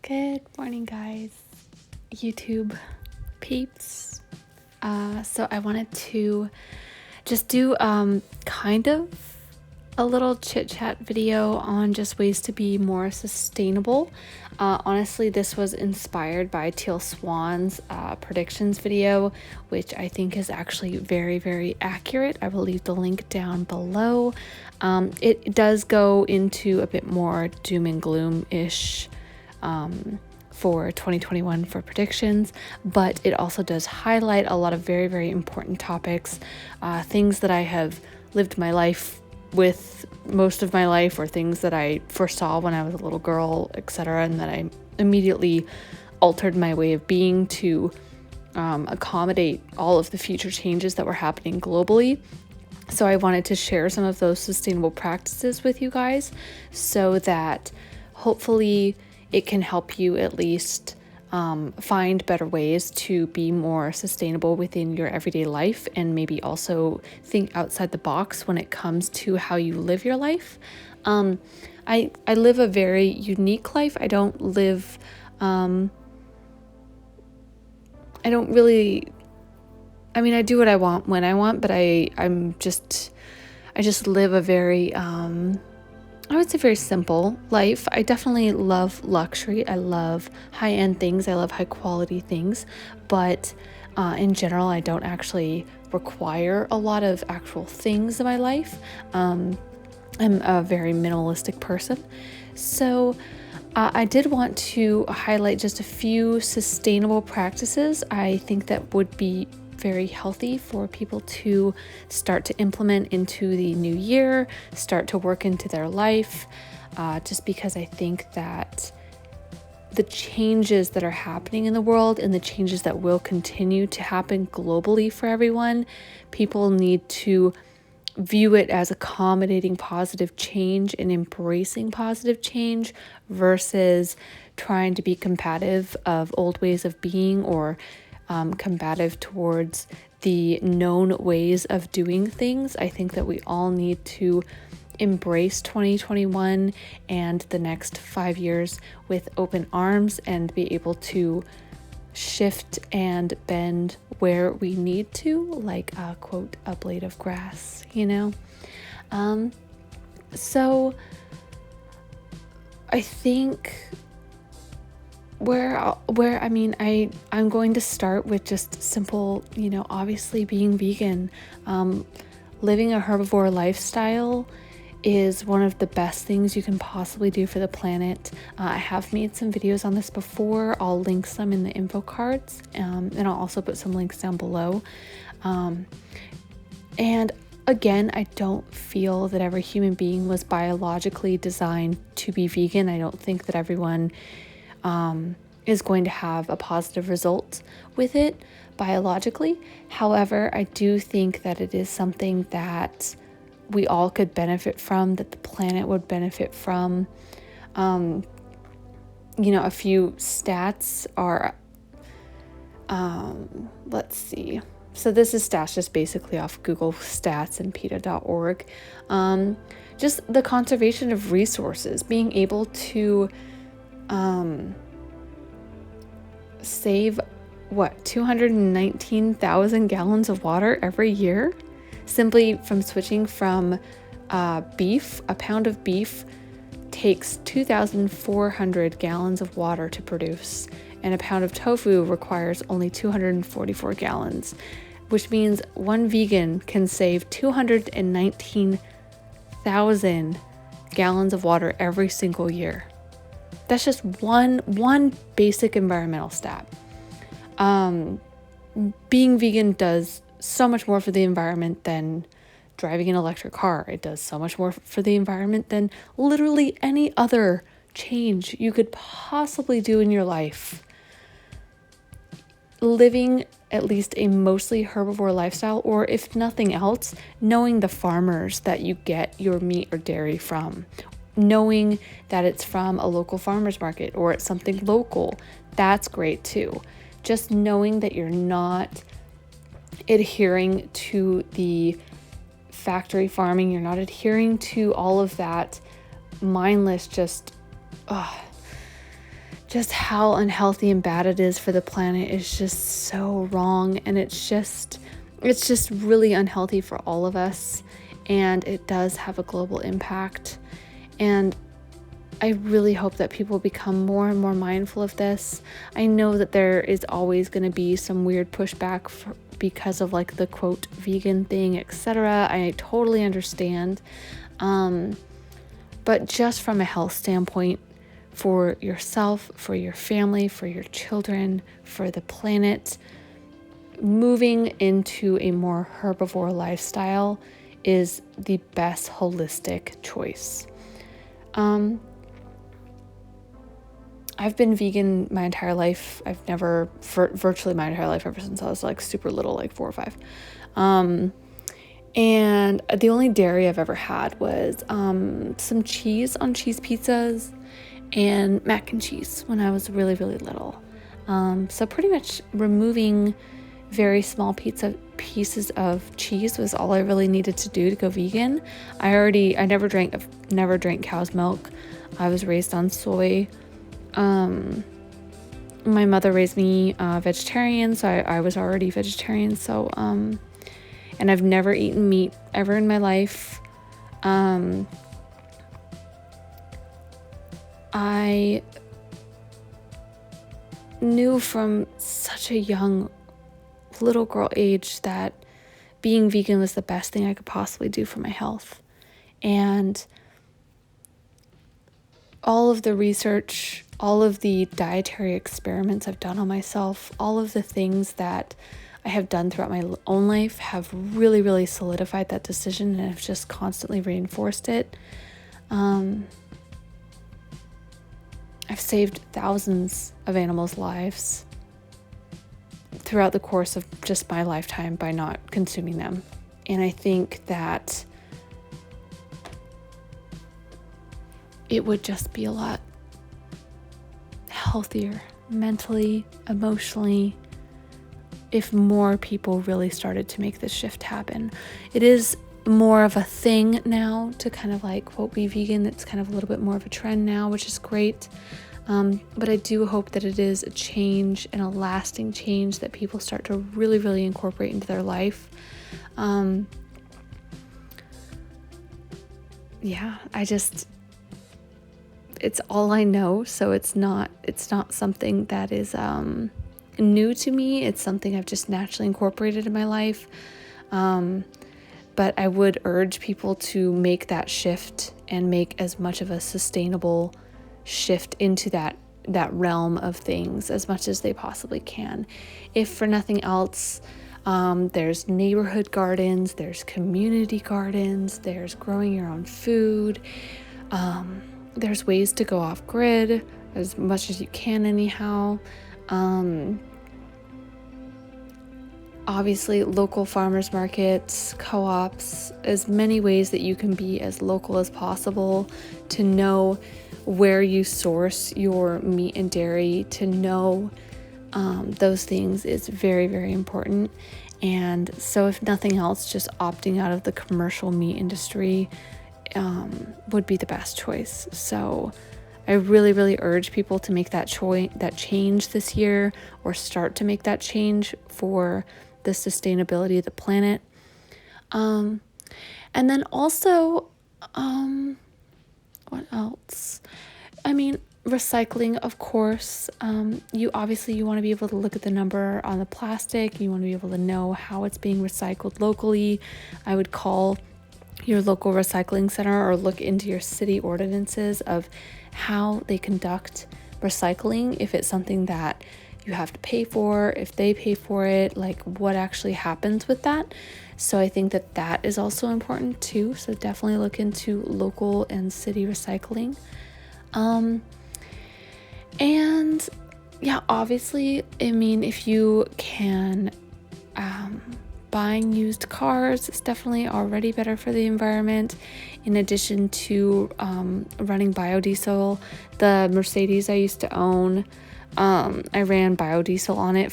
Good morning, guys, YouTube peeps. So I wanted to just do kind of a little chit chat video on just ways to be more sustainable. Honestly, this was inspired by Teal Swan's predictions video, which I think is actually very, very accurate. I will leave the link down below. It does go into a bit more doom and gloom-ish for 2021 for predictions, but it also does highlight a lot of very, very important topics, things that I have lived my life with most of my life, or things that I foresaw when I was a little girl, etc., and that I immediately altered my way of being to accommodate all of the future changes that were happening globally. So I wanted to share some of those sustainable practices with you guys so that hopefully it can help you at least find better ways to be more sustainable within your everyday life, and maybe also think outside the box when it comes to how you live your life. I live a very unique life. I don't live, I don't really, I mean, I do what I want when I want, but I just live a very, I would say very simple life. I definitely love luxury. I love high-end things. I love high-quality things. But in general, I don't actually require a lot of actual things in my life. I'm a very minimalistic person. So I did want to highlight just a few sustainable practices I think that would be very healthy for people to start to implement into the new year, start to work into their life, just because I think that the changes that are happening in the world and the changes that will continue to happen globally for everyone, people need to view it as accommodating positive change and embracing positive change versus trying to be combative of old ways of being, or combative towards the known ways of doing things. I think that we all need to embrace 2021 and the next 5 years with open arms and be able to shift and bend where we need to, like quote, a blade of grass, so I think I'm going to start with just simple, obviously being vegan. Living a herbivore lifestyle is one of the best things you can possibly do for the planet. I have made some videos on this before. I'll link some in the info cards, and I'll also put some links down below. And again, I don't feel that every human being was biologically designed to be vegan. I don't think that everyone is going to have a positive result with it biologically. However, I do think that it is something that we all could benefit from, that the planet would benefit from. A few stats are, let's see. So this is stats just basically off Google Stats and PETA.org. Just the conservation of resources, being able to save 219,000 gallons of water every year simply from switching from beef. A pound of beef takes 2,400 gallons of water to produce, and a pound of tofu requires only 244 gallons, which means one vegan can save 219,000 gallons of water every single year. That's just one basic environmental stat. Being vegan does so much more for the environment than driving an electric car. It does so much more for the environment than literally any other change you could possibly do in your life. Living at least a mostly herbivore lifestyle, or if nothing else, knowing the farmers that you get your meat or dairy from, knowing that it's from a local farmer's market or it's something local, that's great too. Just knowing that you're not adhering to the factory farming, you're not adhering to all of that mindless just how unhealthy and bad it is for the planet is just so wrong. And it's just really unhealthy for all of us. And it does have a global impact. And I really hope that people become more and more mindful of this. I know that there is always going to be some weird pushback because of like the quote vegan thing, etc. I totally understand. But just from a health standpoint, for yourself, for your family, for your children, for the planet, moving into a more herbivore lifestyle is the best holistic choice. I've been vegan my entire life. I've never, virtually my entire life, ever since I was like super little, like 4 or 5. And the only dairy I've ever had was some cheese on cheese pizzas and mac and cheese when I was really, really little. So pretty much removing very small pieces of cheese was all I really needed to do to go vegan. I never drank cow's milk. I was raised on soy. My mother raised me vegetarian, so I was already vegetarian. So, and I've never eaten meat ever in my life. I knew from such a young little girl age that being vegan was the best thing I could possibly do for my health. And all of the research, all of the dietary experiments I've done on myself, all of the things that I have done throughout my own life have really, really solidified that decision, and have just constantly reinforced it. I've saved thousands of animals' lives throughout the course of just my lifetime by not consuming them. And I think that it would just be a lot healthier mentally, emotionally, if more people really started to make this shift happen. It is more of a thing now to kind of like quote be vegan. It's kind of a little bit more of a trend now, which is great. But I do hope that it is a change and a lasting change that people start to really, really incorporate into their life. It's all I know, so it's not something that is new to me. It's something I've just naturally incorporated in my life. But I would urge people to make that shift and make as much of a sustainable shift into that realm of things as much as they possibly can. If for nothing else, there's neighborhood gardens, there's community gardens, there's growing your own food. There's ways to go off grid as much as you can anyhow. Obviously, local farmers markets, co-ops, as many ways that you can be as local as possible, to know where you source your meat and dairy, to know those things is very, very important. And so if nothing else, just opting out of the commercial meat industry would be the best choice. So I really, really urge people to make that change this year, or start to make that change for the sustainability of the planet. And then also, what else? I mean, recycling, of course. You want to be able to look at the number on the plastic. You want to be able to know how it's being recycled locally. I would call your local recycling center, or look into your city ordinances of how they conduct recycling. If it's something that you have to pay for, if they pay for it, like what actually happens with that. So I think that is also important too. So definitely look into local and city recycling. And yeah, obviously, I mean, if you can, buying used cars is definitely already better for the environment. In addition to running biodiesel, the Mercedes I used to own, I ran biodiesel on it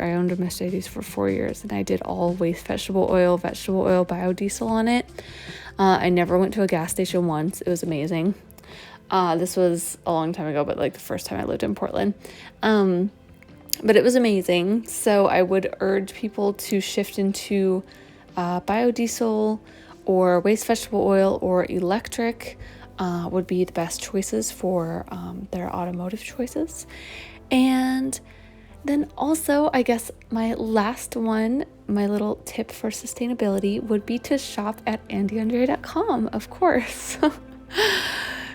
I owned a Mercedes for 4 years, and I did all waste vegetable oil biodiesel on it. I never went to a gas station once. It was amazing. This was a long time ago, but like the first time I lived in Portland. But it was amazing. So I would urge people to shift into biodiesel or waste vegetable oil or electric would be the best choices for their automotive choices. And then also, I guess my last one, my little tip for sustainability would be to shop at AndeAndrea.com, of course.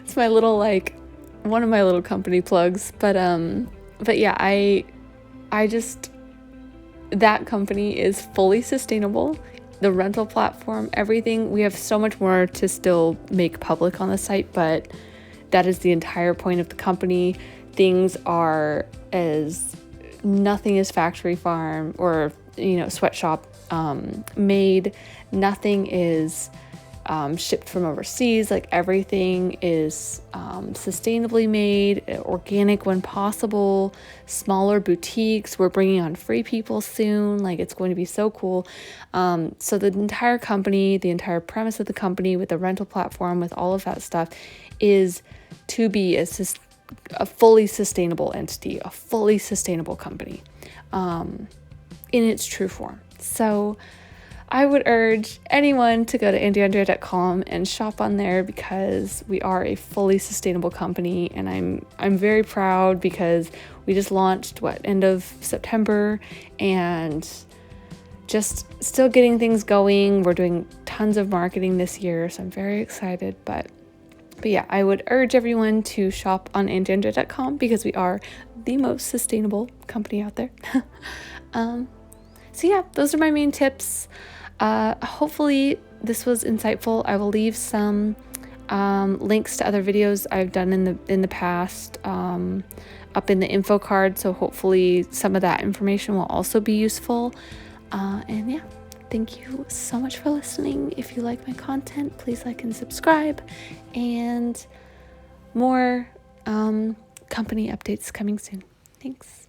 It's my little, like, one of my little company plugs. But yeah, I just, that company is fully sustainable. The rental platform, everything. We have so much more to still make public on the site, but that is the entire point of the company. Things are nothing is factory farm or, sweatshop made. Nothing is shipped from overseas. Like, everything is sustainably made, organic when possible, smaller boutiques. We're bringing on free people soon. Like, it's going to be so cool. So the entire company, the entire premise of the company with the rental platform, with all of that stuff, is to be a fully sustainable entity, a fully sustainable company in its true form. So I would urge anyone to go to AndeAndrea.com and shop on there, because we are a fully sustainable company, and I'm very proud because we just launched end of September, and just still getting things going. We're doing tons of marketing this year, so I'm very excited. But yeah, I would urge everyone to shop on AndeAndrea.com because we are the most sustainable company out there. So yeah, those are my main tips. Hopefully this was insightful. I will leave some links to other videos I've done in the past up in the info card. So hopefully some of that information will also be useful. And yeah, thank you so much for listening. If you like my content, please like and subscribe, and more company updates coming soon. Thanks.